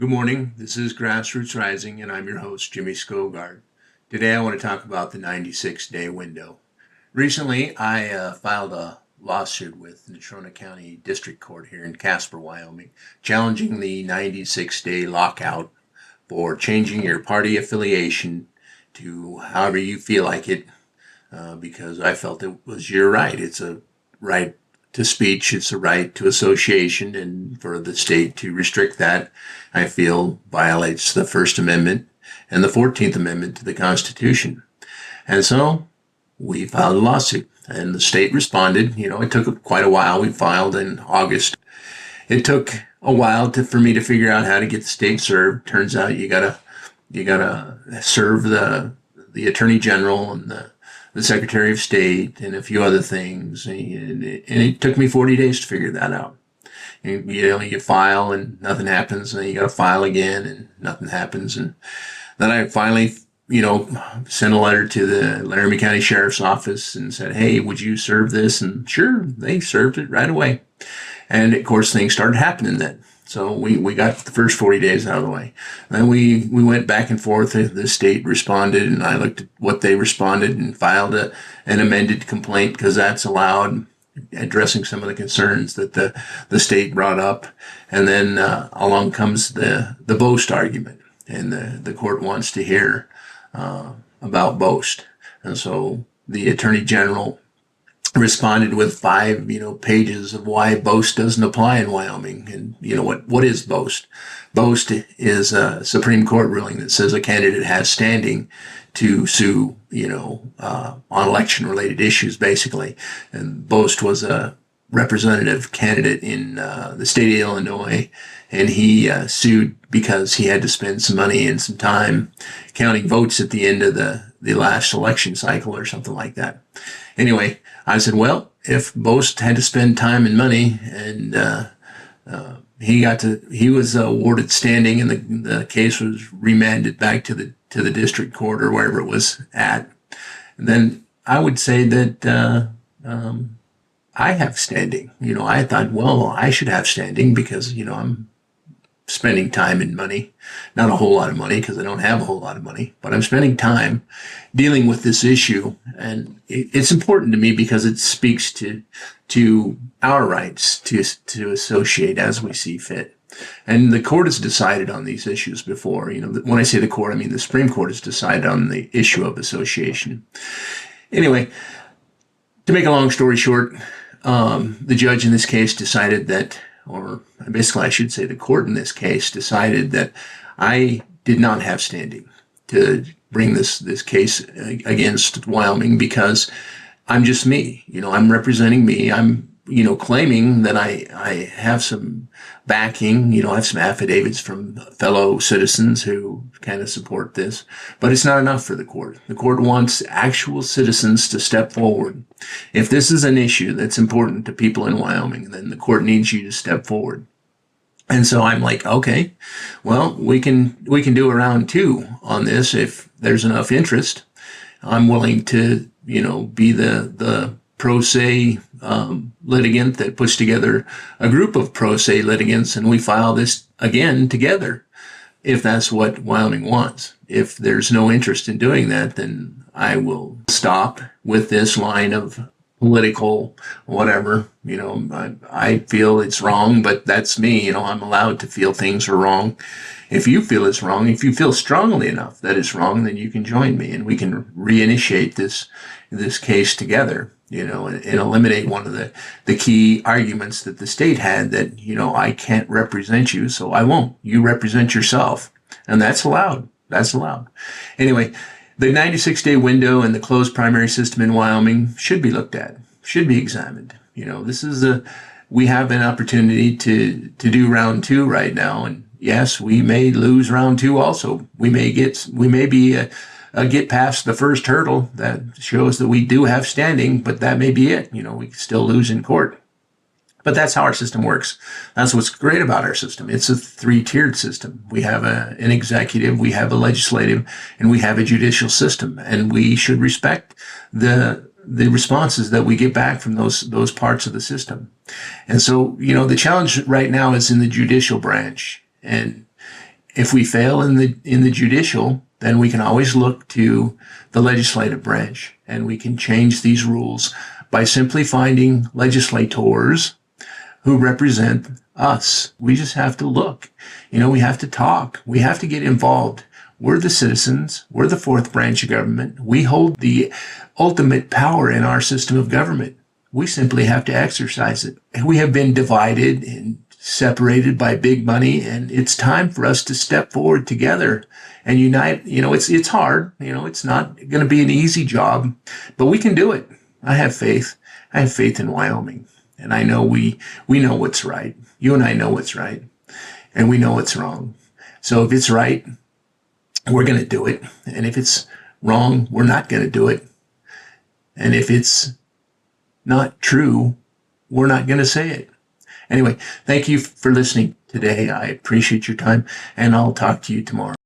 Good morning. This is Grassroots Rising, and I'm your host, Jimmy Skogard. Today, I want to talk about the 96-day window. Recently, I filed a lawsuit with the Natrona County District Court here in Casper, Wyoming, challenging the 96-day lockout for changing your party affiliation to however you feel like it, because I felt it was your right. It's a right to speech, it's a right to association, and for the state to restrict that, I feel violates the First Amendment and the 14th Amendment to the Constitution. And so we filed a lawsuit, and the state responded. It took quite a while. We filed in August. It took a while for me to figure out how to get the state served. Turns out you gotta serve the Attorney General and the Secretary of State and a few other things. And it took me 40 days to figure that out. And, you file and nothing happens, and then you got to file again and nothing happens. And then I finally, sent a letter to the Laramie County Sheriff's Office and said, hey, would you serve this? And sure, they served it right away. And of course, things started happening then. So we got the first 40 days out of the way. Then we went back and forth. The state responded, and I looked at what they responded and filed an amended complaint, because that's allowed, addressing some of the concerns that the state brought up. And then along comes the boast argument, and the court wants to hear about boast. And so the Attorney General responded with 5, pages of why boast doesn't apply in Wyoming. And what is boast? Boast is a Supreme Court ruling that says a candidate has standing to sue, on election-related issues, basically. And Boast was a representative candidate in the state of Illinois, and he sued because he had to spend some money and some time counting votes at the end of the last election cycle or something like that. Anyway, I said, well, if Boast had to spend time and money, and he was awarded standing, and the case was remanded back to the district court or wherever it was at, and then I would say that I have standing. I thought, well, I should have standing because I'm spending time and money, not a whole lot of money because I don't have a whole lot of money, but I'm spending time dealing with this issue. And it's important to me because it speaks to our rights to associate as we see fit. And the court has decided on these issues before. When I say the court, I mean the Supreme Court has decided on the issue of association. Anyway, to make a long story short, the judge in this case decided that, or basically I should say the court in this case decided that I did not have standing to bring this case against Wyoming because I'm just me. I'm representing me. I'm, claiming that I have some backing. I have some affidavits from fellow citizens who kind of support this, but it's not enough for the court. The court wants actual citizens to step forward. If this is an issue that's important to people in Wyoming, then the court needs you to step forward. And so I'm like, okay, well, we can do a round 2 on this if there's enough interest. I'm willing to, be the pro se litigant that puts together a group of pro se litigants, and we file this again together if that's what Wyoming wants. If there's no interest in doing that, then I will stop with this line of political whatever. I feel it's wrong, but that's me. I'm allowed to feel things are wrong. If you feel it's wrong, if you feel strongly enough that it's wrong, then you can join me and we can reinitiate this case together, and eliminate one of the key arguments that the state had that, I can't represent you, so I won't. You represent yourself. And that's allowed. That's allowed. Anyway, the 96-day window and the closed primary system in Wyoming should be looked at, should be examined. We have an opportunity to do round 2 right now. And yes, we may lose round 2 also. We may get past the first hurdle that shows that we do have standing, but that may be it. We can still lose in court. But that's how our system works. That's what's great about our system. It's a 3-tiered system. We have an executive, we have a legislative, and we have a judicial system. And we should respect the responses that we get back from those parts of the system. And so, the challenge right now is in the judicial branch. And if we fail in the judicial, then we can always look to the legislative branch, and we can change these rules by simply finding legislators who represent us. We just have to look. We have to talk. We have to get involved. We're the citizens. We're the fourth branch of government. We hold the ultimate power in our system of government. We simply have to exercise it. We have been divided and separated by big money, and it's time for us to step forward together and unite. It's hard. It's not going to be an easy job, but we can do it. I have faith. I have faith in Wyoming, and I know we know what's right. You and I know what's right, and we know what's wrong. So if it's right, we're going to do it. And if it's wrong, we're not going to do it. And if it's not true, we're not going to say it. Anyway, thank you for listening today. I appreciate your time, and I'll talk to you tomorrow.